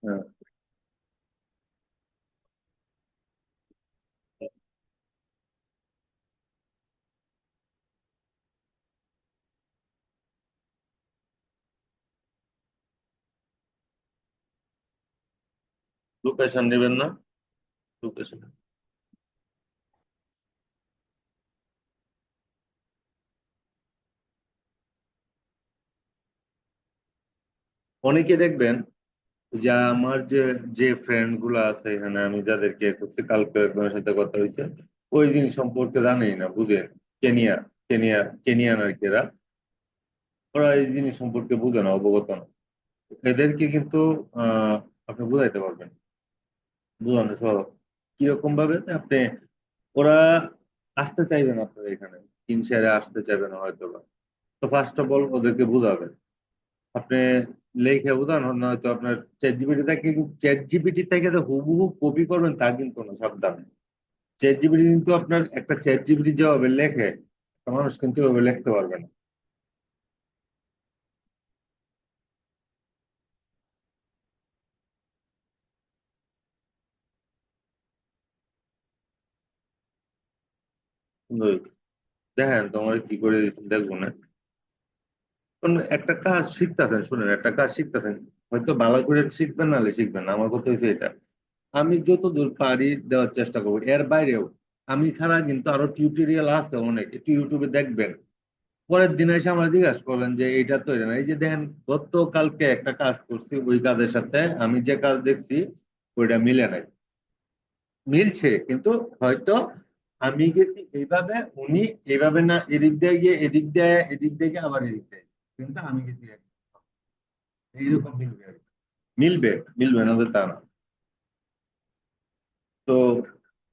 হ্যাঁ, লোকেশন নেবেন না? লোকেশন অনেকে দেখবেন যে আমার যে যে ফ্রেন্ড গুলো আছে এখানে, আমি যাদেরকে করছি, কালকে একজনের সাথে কথা হয়েছে, ওই জিনিস সম্পর্কে জানেই না, বুঝেন? কেনিয়া, কেনিয়ান আর কি এরা। ওরা এই জিনিস সম্পর্কে বুঝে না, অবগত না। এদেরকে কিন্তু আহ আপনি বুঝাইতে পারবেন, বুঝানো সহজ। কিরকম ভাবে যে আপনি, ওরা আসতে চাইবে না আপনার এখানে, তিন শেয়ারে আসতে চাইবে না হয়তো বা। তো ফার্স্ট অফ অল ওদেরকে বুঝাবেন। আপনি লেখে বোঝান, হয়তো আপনার চ্যাট জিপিটি থেকে যে হুবহু কপি করবেন তা কিন্তু না, সাবধান। চ্যাট জিপিটি কিন্তু আপনার, একটা চ্যাট জিপিটি যেভাবে লেখে, একটা মানুষ কিন্তু ওভাবে লিখতে পারবে না। কিন্তু দেখেন তোমার কি করে দিচ্ছেন, দেখবো না। কারণ একটা কাজ শিখতেছেন, শুনেন, একটা কাজ শিখতেছেন, হয়তো ভালো করে শিখবেন, নাহলে শিখবেন না, আমার কথা হচ্ছে এটা। আমি যতদূর পারি দেওয়ার চেষ্টা করবো, এর বাইরেও আমি ছাড়া কিন্তু আরো টিউটোরিয়াল আছে অনেক, একটু ইউটিউবে দেখবেন। পরের দিন এসে আমার জিজ্ঞাসা করলেন যে এইটা তো এটা না, এই যে দেখেন, গতকালকে একটা কাজ করছি, ওই কাজের সাথে আমি যে কাজ দেখছি ওইটা মিলে নাই। মিলছে কিন্তু হয়তো আমি গেছি এইভাবে, উনি এইভাবে না, এদিক দিয়ে গিয়ে এদিক দিয়ে, এদিক দিয়ে গিয়ে আবার এদিক দিয়ে, কিন্তু আমি গেছি এইরকম মিলবে আর কি। মিলবে, মিলবে না যে তা না। তো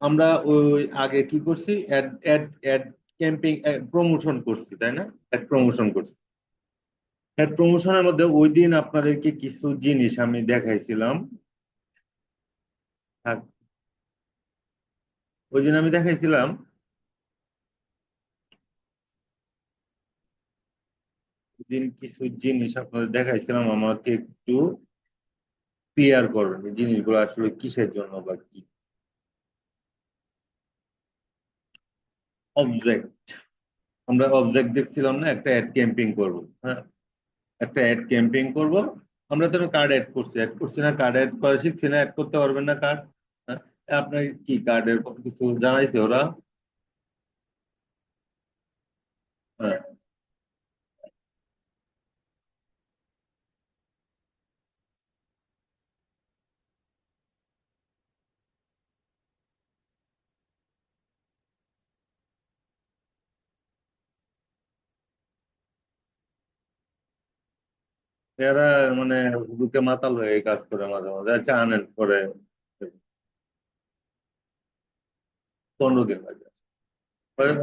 আমরা ওই আগে কি করছি, ad ad ad camping promotion করছি, তাই না? অ্যাড প্রমোশন করছি। অ্যাড প্রমোশনের মধ্যে ওই দিন আপনাদেরকে কিছু জিনিস আমি দেখাইছিলাম। থাক, ওই দিন আমি দেখাইছিলাম, ওই দিন কিছু জিনিস আপনাদের দেখাইছিলাম, আমাকে একটু ক্লিয়ার করবেন এই জিনিসগুলো আসলে কিসের জন্য বা কি। অবজেক্ট, আমরা অবজেক্ট দেখছিলাম না, একটা অ্যাড ক্যাম্পিং করব, হ্যাঁ, একটা অ্যাড ক্যাম্পিং করব। আমরা তো কার্ড অ্যাড করছি, অ্যাড করছি না, কার্ড অ্যাড করা শিখছি না, অ্যাড করতে পারবেন না কার্ড? আপনার কি কার্ডের কিছু জানাইছে ওরা? হ্যাঁ, এরা মানে বুকে মাতাল হয়ে এই কাজ করে, মাঝে মাঝে আচ্ছা আনেন করে 15 দিন লাগে।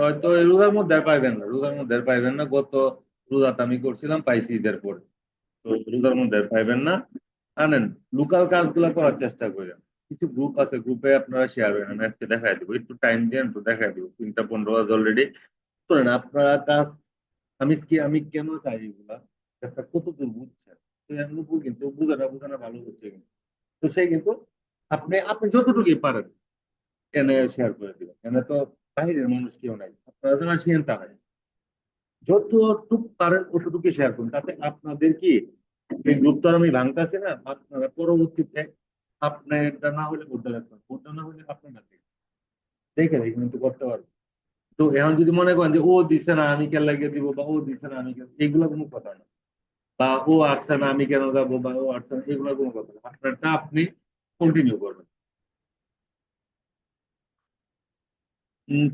হয়তো এই রোজার মধ্যে আর পাইবেন না, রোজার মধ্যে আর পাইবেন না। গত রোজাতে আমি করছিলাম, পাইছি ঈদের পরে। তো রোজার মধ্যে আর পাইবেন না। আনেন, লোকাল কাজগুলো করার চেষ্টা করেন। কিছু গ্রুপ আছে, গ্রুপে আপনারা শেয়ার করেন, আমি আজকে দেখাই দেবো, একটু টাইম দেন তো দেখাই দেবো। 3টা 15 বাজে অলরেডি। শোনেন, আপনারা কাজ, আমি কেন চাই এগুলা, একটা কতদূর বুঝছেন? তো এর উপর কিন্তু বুঝানো বুঝানো ভালো হচ্ছে কিন্তু। তো সেই কিন্তু আপনি আপনি যতটুকুই পারেন এনে শেয়ার করে দিবেন, এনে তো বাইরের মানুষ কেউ নাই, আপনারা যারা শিখেন তারাই। যতটুকু পারেন অতটুকু শেয়ার করুন, তাতে আপনাদের কি, এই গ্রুপ তো আর আমি ভাঙতেছি না, আপনারা পরবর্তীতে আপনার এটা না হলে ওটা দেখবেন, ওটা না হলে আপনার না দেখে দেখে দেখে কিন্তু করতে পারবেন। তো এখন যদি মনে করেন যে ও দিছে না আমি কেন লাগিয়ে দিব, বা ও দিছে না আমি কেন, এগুলো কোনো কথা না। বা ও আসছে না আমি কেন যাবো, বা ও আসছে না, এগুলো কোনো কথা না। আপনারটা আপনি কন্টিনিউ করবেন।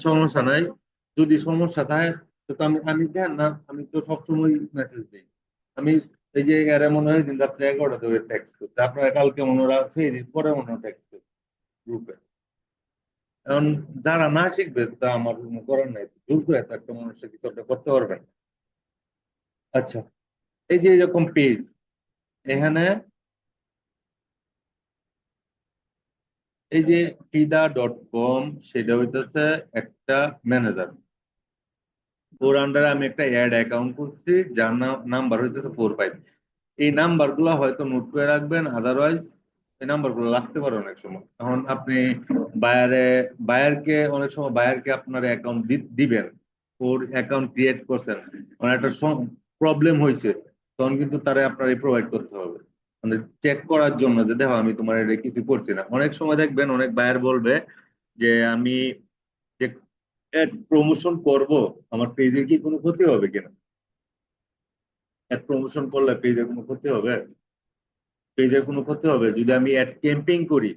সমস্যা নাই। যদি সমস্যা থাকে, তো আমি আমি দেন না, আমি তো সবসময় মেসেজ দিই। আমি এই যে এর মনে হয় দিন রাত্রে 11টা ধরে টেক্সট করতে, আপনারা কালকে মনে রাখছে, এই দিন পরে মনে হয় টেক্সট করতে গ্রুপে। এখন যারা না শিখবে তা আমার কোনো করার নাই, জোর করে তো একটা মানুষের কিছু একটা করতে পারবেন। আচ্ছা, এই যে এরকম পেজ, এখানে এই যে ফিদা.কম, সেটা হইতেছে একটা ম্যানেজার। ওর আন্ডারে আমি একটা অ্যাড অ্যাকাউন্ট করছি, যার নাম্বার হইতেছে 45। এই নাম্বার গুলো হয়তো নোট করে রাখবেন, আদারওয়াইজ এই নাম্বারগুলো লাগতে পারে অনেক সময়। এখন আপনি বায়ারকে অনেক সময় বায়ারকে আপনার অ্যাকাউন্ট দিবেন, ওর অ্যাকাউন্ট ক্রিয়েট করছেন, মানে একটা প্রবলেম হয়েছে, তখন কিন্তু তারা আপনার প্রোভাইড করতে হবে, মানে চেক করার জন্য যে দেখো আমি তোমার এটা কিছু করছি না। অনেক সময় দেখবেন অনেক বায়ার বলবে যে আমি যে প্রমোশন করব, আমার পেজে কি কোনো ক্ষতি হবে কিনা, অ্যাড প্রমোশন করলে পেজের কোনো ক্ষতি হবে, পেজের কোনো ক্ষতি হবে যদি আমি অ্যাড ক্যাম্পেইন করি,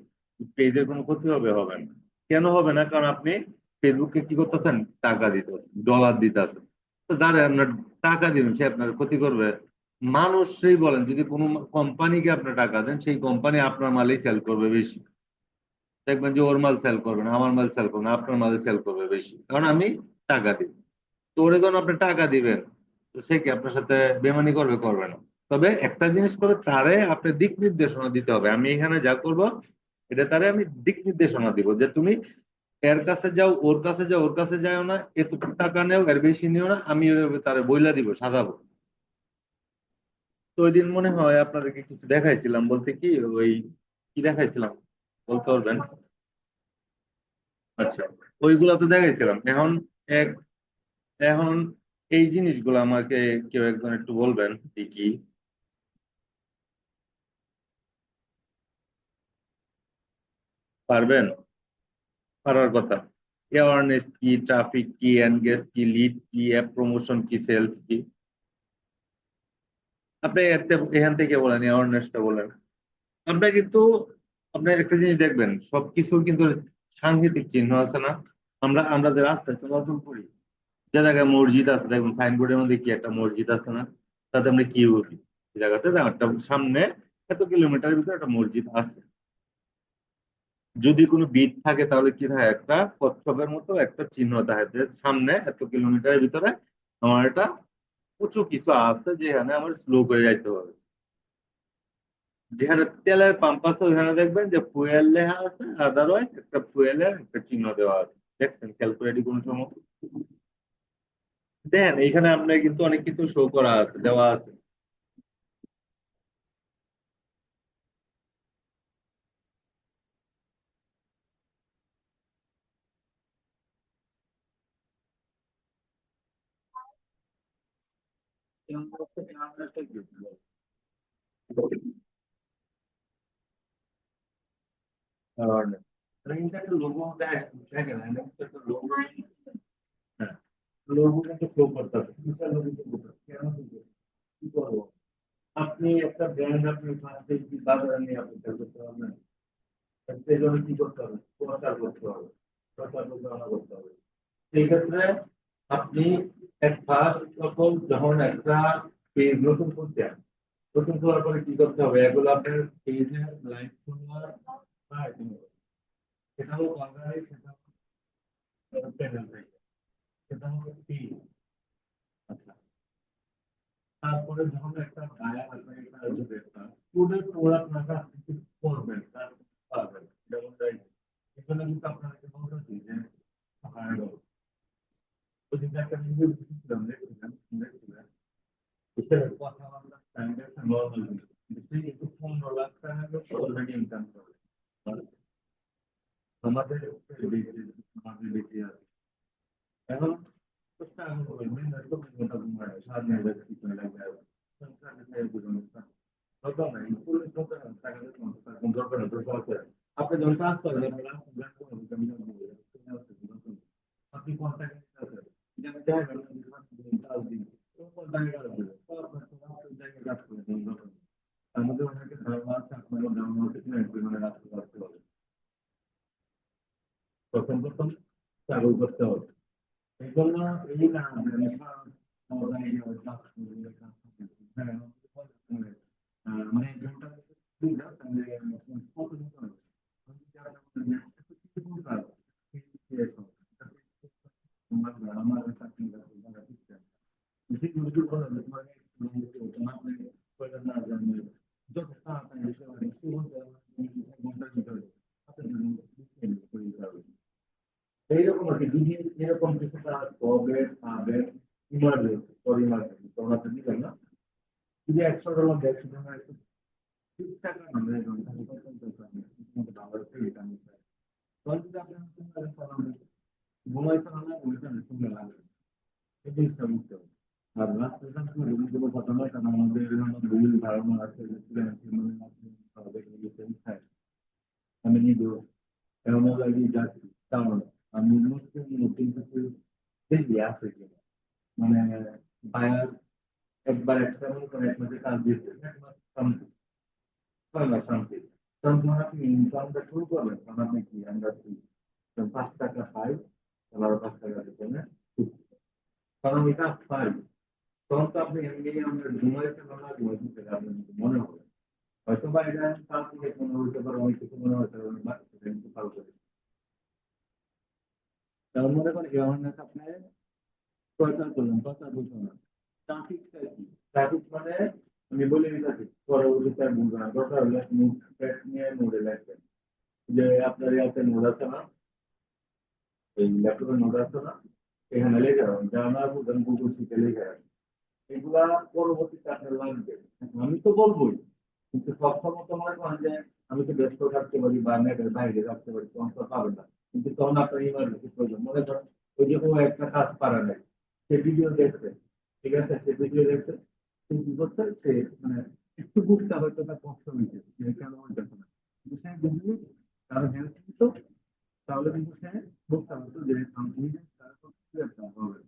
পেজের কোনো ক্ষতি হবে? হবে না। কেন হবে না? কারণ আপনি ফেসবুককে কি করতেছেন, টাকা দিতেছেন, ডলার দিতেছেন। তো যারা আপনার টাকা দিবেন সে আপনার ক্ষতি করবে? মানুষ সেই বলেন, যদি কোনো কোম্পানিকে আপনি টাকা দেন, সেই কোম্পানি আপনার মালই সেল করবে বেশি। দেখবেন যে ওর মাল সেল করবে না, আমার মাল সেল করবে না, আপনার মাল সেল করবে বেশি, কারণ আমি টাকা দিই। তো ওরে যখন আপনি টাকা দিবেন, তো সে কি আপনার সাথে বেমানি করবে? করবে না। তবে একটা জিনিস করে, তারে আপনি দিক নির্দেশনা দিতে হবে, আমি এখানে যা করব এটা তারে আমি দিক নির্দেশনা দিব, যে তুমি এর কাছে যাও, ওর কাছে যাও, ওর কাছে যাও না, এতটুকু টাকা নেও, এর বেশি নিও না, আমি ওইভাবে তারে বইলা দিব, সাজাবো। তো ওই দিন মনে হয় আপনাদেরকে কিছু দেখাইছিলাম, বলতে কি ওই কি দেখাইছিলাম বলতে পারবেন? আচ্ছা, ওইগুলা তো দেখাইছিলাম। এখন এক এখন এই জিনিসগুলো আমাকে কেউ একজন একটু বলবেন কি কি পারবেন? পারার কথা। অ্যাওয়ারনেস কি, ট্রাফিক কি, এনগেজ কি, লিড কি, অ্যাপ প্রমোশন কি, সেলস কি? আপনি এখান থেকে বলেন, অ্যাওয়ারনেসটা বলেন। আমরা কিন্তু, আপনি একটা জিনিস দেখবেন, সবকিছুর কিন্তু সাংকেতিক চিহ্ন আছে না? আমরা আমরা যে রাস্তায় চলাচল করি, যে জায়গায় মসজিদ আছে, দেখবেন সাইনবোর্ডের মধ্যে কি একটা মসজিদ আছে না? তাতে আমরা কি বলি? এই জায়গাতে না একটা সামনে এত কিলোমিটারের ভিতরে একটা মসজিদ আছে। যদি কোনো বিট থাকে তাহলে কি থাকে, একটা কচ্ছপের মতো একটা চিহ্ন থাকে যে সামনে এত কিলোমিটারের ভিতরে আমার একটা উঁচু কিছু আছে, যেখানে আমার স্লো করে যাইতে হবে। যেখানে তেলের পাম্প আছে ওইখানে দেখবেন যে ফুয়েল লেখা আছে, আদারওয়াইজ একটা ফুয়েলের একটা চিহ্ন দেওয়া আছে। দেখছেন ক্যালকুলেটর কোন সময়? দেখেন এইখানে আপনার কিন্তু অনেক কিছু শো করা আছে, দেওয়া আছে। লোগো দেখেন, লোগো, হ্যাঁ, লোগো কিন্তু শো করতেছে, বিশাল লোগো শো করতেছে। কেন শো করতেছে? কি করবো? আপনি একটা ব্র্যান্ড আপনি ফার্স্টে কি বাজারে নিয়ে আপনি sell করতে পারবেন? সেই জন্য কি করতে হবে? প্রচার করতে হবে, প্রচার প্রচারণা করতে হবে। সেই ক্ষেত্রে আপনি এক ফার্স্ট সকল যখন একটা পেজ নতুন করছেন, নতুন করার পরে কি করতে হবে? এগুলো আপনার পেজের লাইক ফলোয়ার, সেটা হোক অর্গানিক, সেটা হোক প্যানেল থেকে, সেটা হোক পেজ। আচ্ছা, তারপরে যখন একটা বায়ার আপনাকে একটা আসবে, একটা ফুডের প্রোডাক্ট আপনাকে কিছু করবেন, তার পারবেন, যেমন এখানে কিন্তু আপনাকে বলতেছি যে ওদিকে একটা রিভিউ দিচ্ছিলাম, দেখছিলাম এটার কথাবার্তা স্ট্যান্ডার্ড নরমাল, কিন্তু সে কিন্তু 15 লাখ টাকা অলরেডি ইনকাম করে। আর আমাদের বেশি, আমাদের বেশি আছে। এখন চেষ্টা আমি করবেন হয়তো ঘন্টা ঘুমায় সারাদিন কিছু লাগবে, সংসার বিষয়ে জীবন হতো না, পুলিশ হতো না, টাকা দিতে দরকার না, দরকার আছে। আপনি যখন কাজ করেন আপনি আপনি কোন টাকা আছেন, যেমন দেখেন কাজ দিন কোন টাকা লাগবে, তো আপনার জায়গায় কাজ করে আমাদের অনেকে ধারণা আছে আপনারা ধারণা আছে কিনা একটু মানে রাখতে পারতে হবে। প্রথম প্রথম চালু করতে হবে। এই জন্য এই না যে হ্যাঁ, মানে ঘন্টা তাহলে কত দিতে হবে? আমার চাকরি বেশি মজুর করা যেতে পারে, তোমার প্রয়োজন না জানলে যত তাড়াতাড়ি যেতে পারে ঘন্টার ভিতরে এইরকম আর কি, যদি এরকম কিছুটা কবে পাবে ইমার্জেন্সি ফর ইমার্জেন্সি তোমরা তো দিবেন না, যদি $100 $150 $30 না চেষ্টা করতে হবে। আর রাস্তাঘাট কোনো ঘটনা কারণ আমাদের ভুল ধারণা আছে যে ফ্রিল্যান্সিং আমি নিজেও এমন লাগে যাচ্ছি তেমন আমি নতুন নতুন কিছু দেখি আছে কিনা মানে বায়ার একবার একটা মনে করেন এক মাসে কাজ দিচ্ছে এক মাস শান্তি 6 মাস শান্তি তখন যখন আপনি ইনকামটা শুরু করবেন তখন আপনি কি আমরা কি 5 টাকা পাই 5 টাকা দিতে না কারণ আমি কাজ পাই তখন তো আপনি এমনি আমরা ঘুমাইতে না ঘুমাইতে আপনার মনে হবে হয়তো বা এটা কাল থেকে মনে হইতে পারে অনেক কিছু মনে হতে পারে বাচ্চাদের কিন্তু ভালো করে তার মনে করেন অ্যাওয়ারনেস আপনি প্রচার করলেন প্রচার বুঝলো না ট্রাফিকটা কি ট্রাফিক মানে আমি বলে দিতেছি পরবর্তীতে আর বুঝবো না দরকার হলে আপনি ট্র্যাক নিয়ে নোডে লাগবেন যে আপনার ইয়াতে নোড আছে না এই ল্যাপটপে নোড আছে না এখানে লেখা রাখুন যা না বুঝেন গুগল শিটে লেখা রাখুন এগুলা পরবর্তীতে আপনার লাগবে আমি তো বলবোই কিন্তু সবসময় তো মনে করেন যে আমি তো ব্যস্ত থাকতে পারি বা নেটের বাইরে থাকতে পারি তখন তো পাবেন না কিন্তু তখন আপনার ইমার্জেন্সি প্রয়োজন মনে করেন ওই যে ও একটা কাজ পারে নাই সে ভিডিও দেখছে ঠিক আছে সে ভিডিও দেখছে সে কি করছে সে মানে একটু বুঝতে হয়তো তার কষ্ট হয়েছে যে কেন হইতেছে না কিন্তু সে যদি কারো হেল্প নিত তাহলে কিন্তু সে বুঝতে পারতো যে আমি তার কি একটা হবে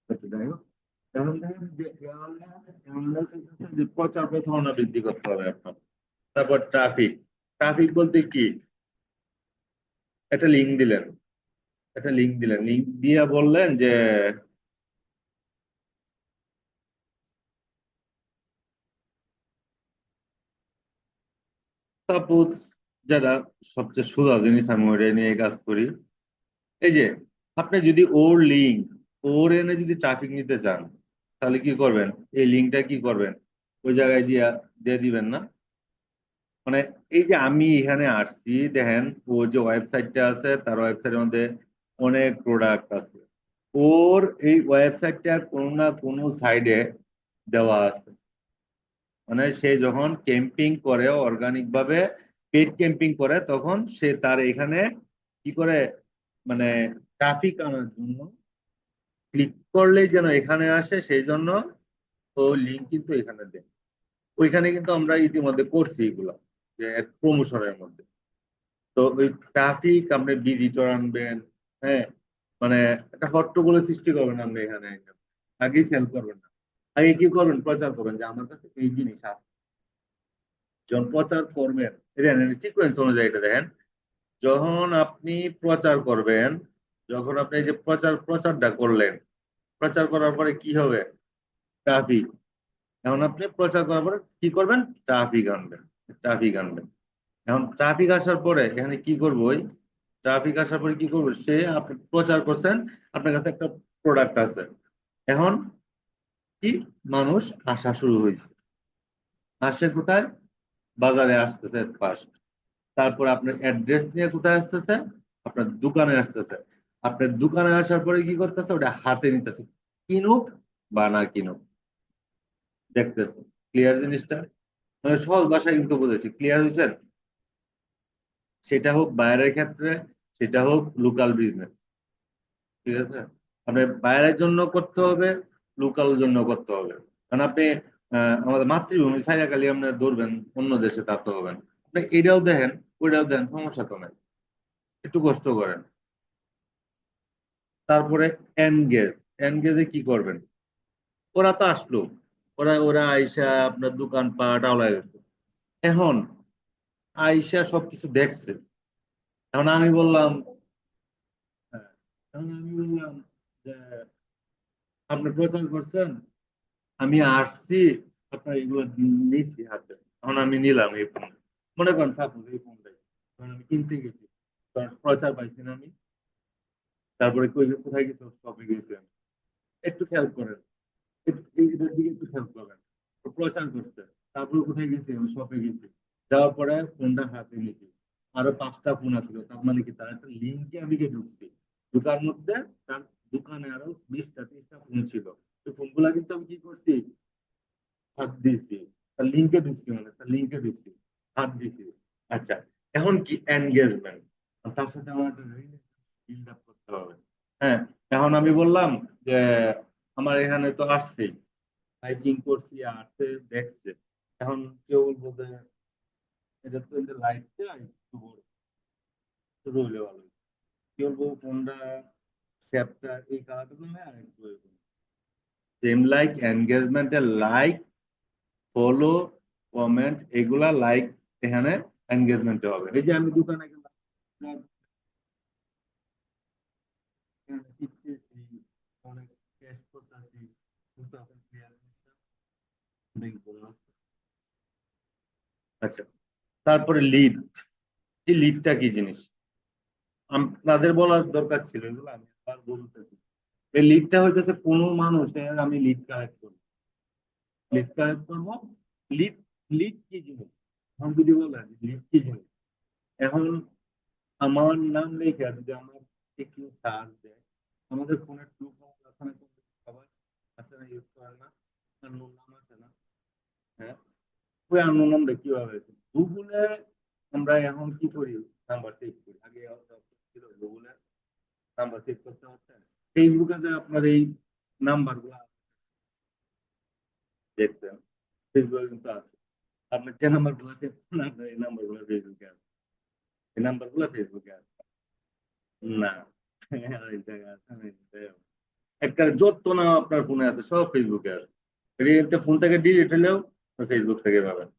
আচ্ছা যাই হোক এখন দেখেন যে যে প্রচার প্রচারণা বৃদ্ধি করতে হবে আপনার। তারপর ট্রাফিক। ট্রাফিক বলতে কি, একটা লিঙ্ক দিলেন, একটা লিঙ্ক দিলেন, লিঙ্ক দিয়ে বললেন যে সাপোজ, যারা সবচেয়ে সোজা জিনিস আমি ওইটা নিয়ে কাজ করি, এই যে আপনি যদি ওর লিঙ্ক, ওর এনে যদি ট্রাফিক নিতে চান, তাহলে কি করবেন, এই লিঙ্কটা কি করবেন, ওই জায়গায় দিয়ে দিয়ে দিবেন না। মানে এই যে আমি এখানে আসছি, দেখেন ও যে ওয়েবসাইটটা আছে, তার ওয়েবসাইটের মধ্যে অনেক প্রোডাক্ট আছে, ওর এই ওয়েবসাইটটা কোনো না কোনো সাইডে দেওয়া আছে। মানে সে যখন ক্যাম্পিং করে অর্গানিক ভাবে, পেড ক্যাম্পিং করে, তখন সে তার এখানে কি করে, মানে ট্রাফিক আনার জন্য, ক্লিক করলেই যেন এখানে আসে সেই জন্য ও লিঙ্ক কিন্তু এখানে দেয়। ওইখানে কিন্তু আমরা ইতিমধ্যে করছি এগুলো, যে প্রমোশনের মধ্যে। তো ওই ট্রাফিক আপনি ভিজিটর আনবেন, হ্যাঁ, মানে একটা হট্টগোলের সৃষ্টি করবেন আপনি এখানে, আগেই সেল করবেন না, আগে কি করবেন, প্রচার করবেন যে আমার কাছে এই জিনিস আছে। যখন প্রচার করবেন, সিকোয়েন্স অনুযায়ী এটা দেখেন, যখন আপনি প্রচার করবেন, যখন আপনি এই যে প্রচারটা করলেন, প্রচার করার পরে কি হবে, ট্রাফিক। এখন আপনি প্রচার করার পরে কি করবেন, ট্রাফিক আনবেন, ট্রাফিক আনবেন। এখন ট্রাফিক আসার পরে এখানে কি করবো, ওই ট্রাফিক আসার পরে কি করবো, সে আপনি প্রচার করছেন, আপনার কাছে একটা প্রোডাক্ট আছে, এখন কি, মানুষ আসা শুরু হয়েছে, আসে কোথায়, বাজারে আসতেছে ফার্স্ট, তারপর আপনার অ্যাড্রেস নিয়ে কোথায় আসতেছে, আপনার দোকানে আসতেছে, আপনার দোকানে আসার পরে কি করতেছে, ওটা হাতে নিতেছে, কিনুক বা না কিনুক, দেখতেছে। ক্লিয়ার জিনিসটা, মানে সহজ ভাষায় কিন্তু বুঝেছি, ক্লিয়ার হয়েছে। সেটা হোক বাইরের ক্ষেত্রে, সেটা হোক লোকাল বিজনেস, ঠিক আছে। আপনি বাইরের জন্য করতে হবে, লোকাল জন্য করতে হবে। কারণ আপনি আমাদের মাতৃভূমি ছাইরা খালি আপনি ধরবেন অন্য দেশে, তা তো হবে না। আপনি এটাও দেখেন, ওইটাও দেন, সমস্যা তো নাই, একটু কষ্ট করেন। তারপরে এনগেজ। এনগেজে কি করবেন, ওরা তো আসলো, ওরা ওরা আইসা আপনার দোকানপাট আওলায় গেছে, এখন আইসা সবকিছু দেখছে। এখন আমি বললাম, হ্যাঁ, এখন আমি বললাম যে আপনি প্রচার করছেন, আমি আসছি, আপনার এগুলো নিচ্ছি হাতে, এখন আমি নিলাম এই ফোন, মনে করেন সাপোজ এই ফোনটাই, কারণ আমি কিনতে গেছি, কারণ প্রচার পাইছি না আমি। তারপরে কোথায় গেছে, শপে গেছি আমি। একটু খেয়াল করেন, এটার দিকে একটু খেয়াল করবেন। ও প্রচার করছে, তারপরে কোথায় গেছি, আমি শপে গেছি, যাওয়ার পরে ফোনটা হাতে নিয়েছি, আরো 5টা ফোন আছিল, তার মানে কি, তার একটা লিঙ্কে আমি গিয়ে ঢুকছি, ঢুকার মধ্যে তার দোকানে আরো 20টা 30টা ফোন ছিল, ওই ফোনগুলা কিন্তু আমি কি করছি, হাত দিয়েছি, তার লিঙ্কে ঢুকছি, মানে তার লিঙ্কে ঢুকছি, হাত দিয়েছি। আচ্ছা, এখন কি এনগেজমেন্ট, তার সাথে আমার একটা বিল্ড আপ করতে হবে। হ্যাঁ, এখন আমি বললাম যে আমার এখানে তো আসছে, লাইকিং করছি, আসছে, দেখছে। এখন কেউ বলবো যে এটা তো লাইক চাই, একটু বড়, ছোট হলে ভালো হতো। কেউ বলবো ফোনটা শেপটা এই কালারটা না আর একটু সেম লাইক এনগেজমেন্টের লাইক, ফলো, কমেন্ট, এগুলা লাইক এখানে এনগেজমেন্টে হবে। এই যে আমি দোকানে গেলাম, এখানে টিপতেছি, অনেক ক্যাশ করতেছি, আচ্ছা। তারপরে লিড, এই লিডটা কি জিনিস আপনাদের বলার দরকার ছিল, এগুলো আমি আবার বলতেছি। এই লিডটা হইতেছে কোনো মানুষের আমি লিড কালেক্ট করবো, লিড কালেক্ট করবো। লিড, লিড কি জিনিস এখন যদি বলেন লিড কি জিনিস, এখন আমার নাম লেখা যদি আমার কেউ সার্চ দেয়, আমাদের ফোনের টু ওখানে সবাই আছে না, ইউজ করে না, আননোন নাম আছে না, হ্যাঁ, ওই আননোন নামটা কিভাবে গুগলে আমরা এখন কি করি, নাম্বার সেভ করি। আগে ছিল গুগলে নাম্বার সেভ করতে হচ্ছে, ফেসবুকে যে আপনার এই নাম্বার গুলা দেখছেন, ফেসবুকে কিন্তু আছে, আপনার যে নাম্বার গুলো সেভ করেন আপনার এই নাম্বার গুলো ফেসবুকে আছে, এই নাম্বার গুলো ফেসবুকে আছে না। এই জায়গায় আছে, আমি একটা যত নাম আপনার ফোনে আছে সব ফেসবুকে আছে। এতে ফোন থেকে ডিলিট হলেও ফেসবুক থেকে পাবেন,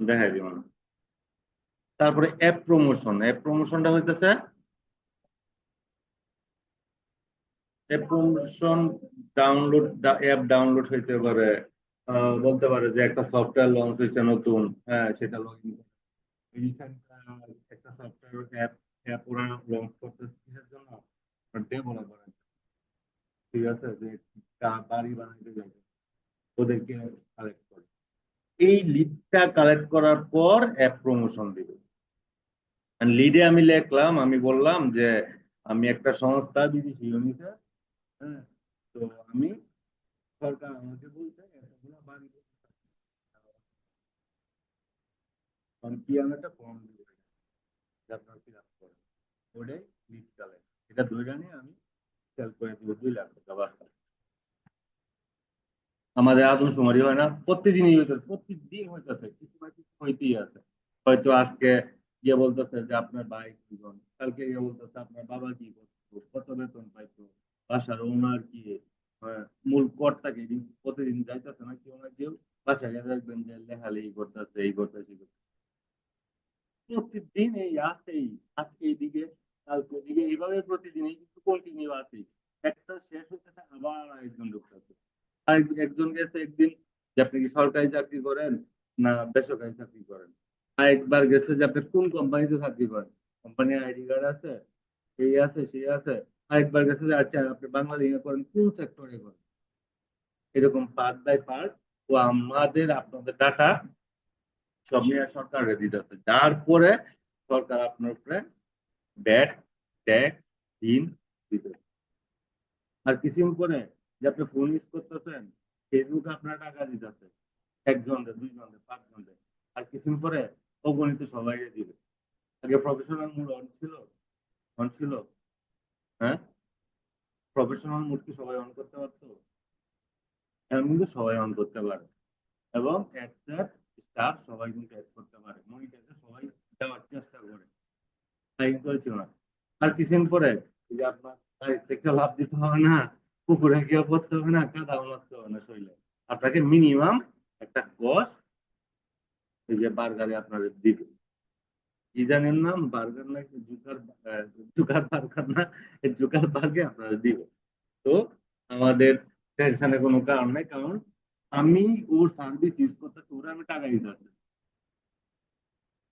দেখাই দিব না। তারপরে অ্যাপ প্রমোশন, অ্যাপ প্রমোশনটা হইতেছে app promotion download, app download হইতে পারে, বলতে পারে যে একটা সফটওয়্যার লঞ্চ হয়েছে নতুন, হ্যাঁ সেটা লগ ইন, একটা সফটওয়্যার অ্যাপ, অ্যাপ ওরা লঞ্চ করতে কিসের জন্য, ডেভেলপার, ঠিক আছে, যে বাড়ি বানাইতে যাবে ওদেরকে কালেক্ট করে, এই লিডটা কালেক্ট করার পর অ্যাপ প্রমোশন দিবে। লিডে আমি লিখলাম, আমি বললাম যে আমি একটা সংস্থা বিদেশি ইউনিটে, হ্যাঁ, তো আমি, সরকার আমাকে বলছে এতগুলো বাড়ি কি, আমি একটা ফর্ম দিব আপনার ফিল আপ করেন, ওটাই লিড কালেক্ট, এটা ধরে নিয়ে আমি সেল করে দিব 2 লাখ টাকা, বাস। আমাদের আদমশুমারি হয় না, প্রতিদিনই হইতেছে, প্রতিদিন হইতেছে, কিছু না কিছু হইতেই আছে। হয়তো আজকে গিয়ে বলতেছে যে আপনার ভাই কি করেন, কালকে গিয়ে বলতেছে আপনার বাবা কি করতো, কত বেতন পাইতো, বাসার ওনার কি, মূল কর্তাকে প্রতিদিন যাইতেছে না কেউ না কেউ, বাসায় গিয়ে দেখবেন যে লেখালেখি করতেছে, এই করতেছে, প্রতিদিন এই আছেই, আজকে এইদিকে কালকে এদিকে, এইভাবে প্রতিদিন এই কিন্তু কন্টিনিউ আছেই। একটা শেষ হচ্ছে আবার আরেকজন ঢুকতেছে, আর একজন গেছে একদিন যে আপনি কি সরকারি চাকরি করেন না বেসরকারি চাকরি করেন, আর একবার গেছে যে আপনি কোন কোম্পানিতে চাকরি করেন, কোম্পানি আইডি কার্ড আছে, এই আছে সেই আছে, আরেকবার গেছে যে আচ্ছা আপনি বাংলাদেশে করেন কোন সেক্টরে করেন, এরকম পার্ট বাই পার্ট ও আমাদের আপনাদের ডাটা সব নিয়ে সরকারকে দিতেছে, যার পরে সরকার আপনার উপরে ব্যাট, ট্যাক্স, ঋণ দিতেছে। আর কিছুদিন পরে যে আপনি ফোন ইউজ করতেছেন, ফেসবুকে আপনার টাকা দিতেছে, একজনকে, দুইজনকে, পাঁচজনকে, আর কিছুদিন পরে অগণিত সবাইকে দিবে। আগে প্রফেশনাল মুড অন ছিল, অন ছিল, হ্যাঁ, প্রফেশনাল মুড কি সবাই অন করতে পারতো, এখন কিন্তু সবাই অন করতে পারে, এবং অ্যাডসের স্টাফ সবাই কিন্তু অ্যাড করতে পারে, মনিটরকে সবাই দেওয়ার চেষ্টা করে, তাই করেছিল না। আর কিছুদিন পরে এই যে আপনার গাড়ি থেকে লাভ দিতে হবে না, পুকুরে গিয়ে পড়তে হবে না, কাদাও মারতে হবে না শরীরে, আপনাকে মিনিমাম একটা গজ এই যে বার্গারে আপনাদের দিবে, কি জানেন নাম, বার্গার না কি জুকার, জুকার বার্গার না, এই জুকার বার্গে আপনাদের দিবে। তো আমাদের টেনশনের কোনো কারণ নাই, কারণ আমি ওর সার্ভিস ইউজ করতেছি, ওরা আমি টাকা দিতে পারছি,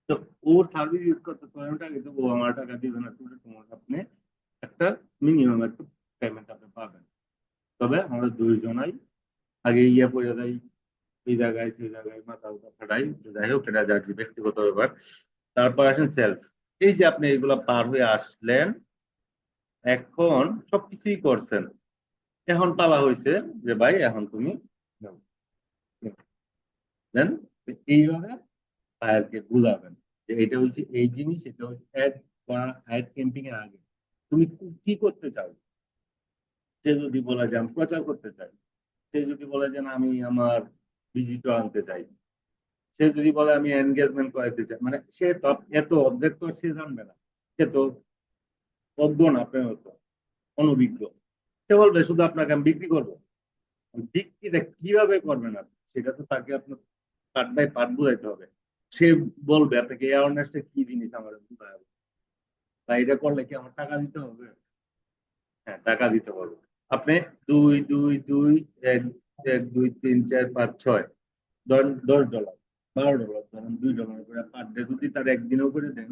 তো ওর সার্ভিস ইউজ করতে আমি টাকা দিতে, ও আমার টাকা দিবে না, তোমার আপনি একটা মিনিমাম একটা পেমেন্ট আপনি পাবেন। তবে আমাদের দুইজনাই আগে ইয়ে পড়ে দেয়, এই জায়গায় সেই জায়গায় মাথা উঠা ফাটাই, যাই হোক এটা যার ব্যক্তিগত ব্যাপার। তারপর আসেন সেলস, এই যে আপনি এগুলা পার হয়ে আসলেন, এখন সবকিছুই করছেন, এখন পালা হয়েছে যে ভাই এখন তুমি নাও। দেন এইভাবে বায়ারকে বুঝাবেন যে এটা হচ্ছে এই জিনিস, এটা হচ্ছে অ্যাড করা, অ্যাড ক্যাম্পিং এর আগে তুমি কি করতে চাও, সে যদি বলে যে আমি প্রচার করতে চাই, সে যদি বলে যে না, আমি আমার ভিজিটর আনতে চাই, সে যদি বলে আমি এনগেজমেন্ট করাতে চাই, মানে সে তো এত অবজেক্ট তো সে জানবে না, সে তো অজ্ঞ না, আপনার মতো অনভিজ্ঞ। সে বলবে শুধু আপনাকে আমি বিক্রি করবো। বিক্রিটা কিভাবে করবেন আপনি, সেটা তো তাকে আপনার পার্ট বাই পার্ট বুঝাইতে হবে। সে বলবে আপনাকে অ্যাওয়ারনেসটা কি জিনিস আমার বুঝাই হবে, তাই এটা করলে কি আমার টাকা দিতে হবে? হ্যাঁ, টাকা দিতে হবে। আপনি 2 2 2 এক 1 2 3 4 5 6, ধরেন $10, $12, ধরেন $2 করে পার ডে যদি তার একদিনও করে দেন,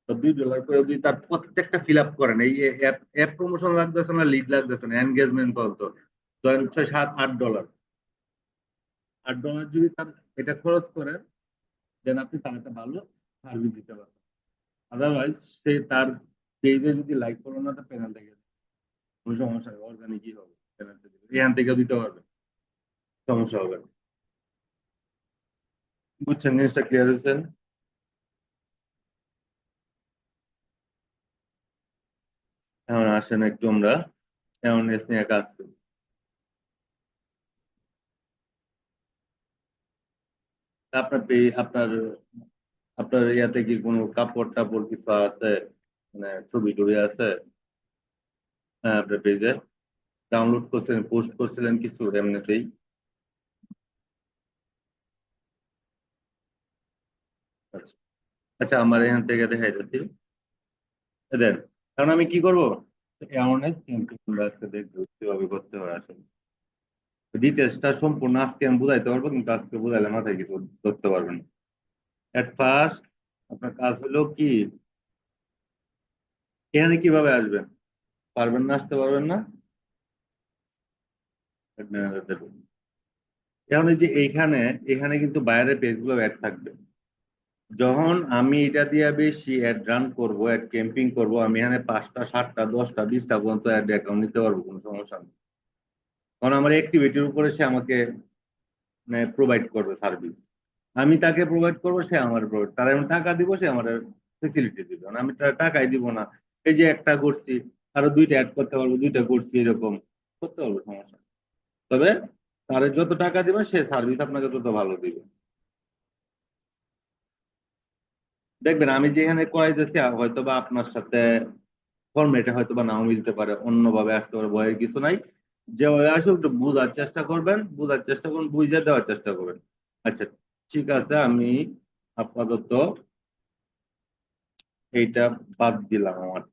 তো $2 করে যদি তার প্রত্যেকটা ফিল আপ করেন, এই অ্যাপ অ্যাপ প্রমোশন লাগতেছে না, লিড লাগতেছে না, এনগেজমেন্ট বলতো, ধরেন 6 7 8 ডলার, $8 যদি তার এটা খরচ করেন, দেন আপনি তার একটা ভালো সার্ভিস দিতে পারবেন। আদারওয়াইজ সে তার পেজে যদি লাইক করো না, তো পেনাল্টি গেছে, কোনো সমস্যা হবে, অর্গানিকই হবে, পেনাল্টি দিবে, এখান থেকে দিতে পারবে, সমস্যা হবে না। বুঝছেন, জিনিসটা ক্লিয়ার হয়েছেন? এখন আসেন একটু আমরা অ্যাওয়ারনেস নিয়ে কাজ করি। আপনার আপনার আপনার ইয়াতে কি কোনো কাপড় টাপড় কিছু আছে, মানে ছবি টবি আছে? হ্যাঁ, আপনার পেজে ডাউনলোড করছিলেন, পোস্ট করছিলেন কিছু এমনিতেই? আচ্ছা, আচ্ছা, আমার এখান থেকে দেখাইতেছি, দেন। কারণ আমি কি করবো, অ্যাওয়ারনেস ক্যাম্পেইন আজকে দেখবো কিভাবে করতে হয় আসলে। ডিটেলসটা সম্পূর্ণ আজকে আমি বুঝাইতে পারবো, কিন্তু আজকে বুঝাইলে মাথায় কিছু ধরতে পারবেন না। এট ফার্স্ট আপনার কাজ হলো কি, এখানে কিভাবে আসবেন? পারবেন না, আসতে পারবেন না? Ad manager দের room। এখন এই যে এইখানে, এখানে কিন্তু বাইরের পেজগুলো অ্যাড থাকবে। যখন আমি এটা দিয়ে বেশি অ্যাড রান করবো, অ্যাড ক্যাম্পিং করবো, আমি এখানে 5টা 7টা 10টা 20টা পর্যন্ত অ্যাড অ্যাকাউন্ট নিতে পারবো, কোনো সমস্যা নেই। কারণ আমার অ্যাক্টিভিটির উপরে সে আমাকে প্রোভাইড করবে সার্ভিস, আমি তাকে প্রোভাইড করবো, সে আমার প্রোভাইড, তার আমি টাকা দিব, সে আমার ফেসিলিটি দিবে, আমি তার টাকাই দিব না। এই যে একটা করছি, আরো 2টা অ্যাড করতে পারবো, 2টা করছি, এরকম করতে পারবো, সমস্যা নেই। তবে তার যত টাকা দিবে, সে সার্ভিস আপনাকে তত ভালো দিবে। দেখবেন আমি যেখানে করাইতেছি, হয়তো বা আপনার সাথে ফর্মেটে হয়তো বা নাও মিলতে পারে, অন্যভাবে আসতে পারে, ভয়ের কিছু নাই। যেভাবে আসে একটু বোঝার চেষ্টা করবেন, বোঝার চেষ্টা করুন, বুঝে দেওয়ার চেষ্টা করবেন। আচ্ছা, ঠিক আছে, আমি আপাতত এইটা বাদ দিলাম আমার।